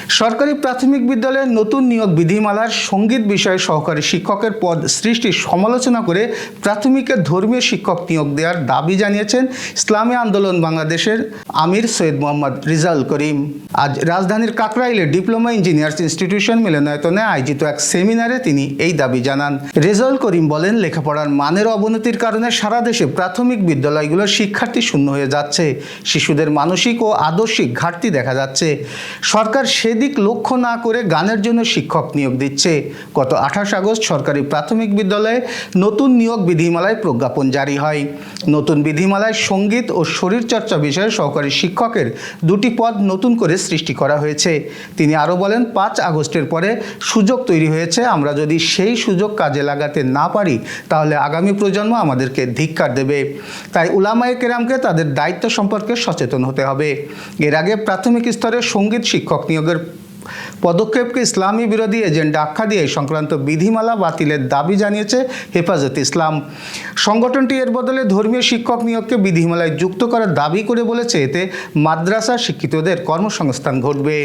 সরকারি প্রাথমিক বিদ্যালয়ে নতুন নিয়োগ বিধিমালার সঙ্গীত বিষয়ে সহকারী শিক্ষকের পদ সৃষ্টির সমালোচনা করে প্রাথমিকের ধর্মীয় শিক্ষক নিয়োগ দেওয়ার দাবি জানিয়েছেন ইসলামী আন্দোলন বাংলাদেশের আমির সৈয়দ মোহাম্মদ রেজাউল করিম। আজ রাজধানীর কাকরাইলে ডিপ্লোমা ইঞ্জিনিয়ার্স ইনস্টিটিউশন মিলনায়তনে আয়োজিত এক সেমিনারে তিনি এই দাবি জানান। রেজাউল করিম বলেন, লেখাপড়ার মানের অবনতির কারণে সারা দেশে প্রাথমিক বিদ্যালয়গুলোর শিক্ষার্থী শূন্য হয়ে যাচ্ছে। শিশুদের মানসিক ও আদর্শিক ঘাটতি দেখা যাচ্ছে। সরকার সেদিক লক্ষ্য না করে গানের জন্য শিক্ষক নিয়োগ দিচ্ছে। গত 28 আগস্ট সরকারি প্রাথমিক বিদ্যালয়ে নতুন নিয়োগ বিধিমালায় প্রজ্ঞাপন জারি হয়। নতুন বিধিমালায় সঙ্গীত ও শরীরচর্চা বিষয়ে সহকারী শিক্ষকের 2টি পদ নতুন করে সৃষ্টি করা হয়েছে। তিনি আরও বলেন, 5 আগস্টের পরে সুযোগ তৈরি হয়েছে। আমরা যদি সেই সুযোগ কাজে লাগাতে না পারি তাহলে আগামী প্রজন্ম আমাদেরকে ধিক্কার দেবে। তাই উলামায়ে কেরামকে তাদের দায়িত্ব সম্পর্কে সচেতন হতে হবে। এর আগে প্রাথমিক স্তরে সঙ্গীত শিক্ষক নিয়োগের পদক্ষেপকে ইসলামী বিরোধী এজেন্ডা আখ্যা দিয়ে সংক্রান্ত বিধিমালা বাতিলের দাবি জানিয়েছে হেফাজতে ইসলাম। সংগঠনটি এর বদলে ধর্মীয় শিক্ষক নিয়োগকে বিধিমালায় যুক্ত করার দাবি করে বলেছে, এতে মাদ্রাসা শিক্ষিতদের কর্মসংস্থান ঘটবে।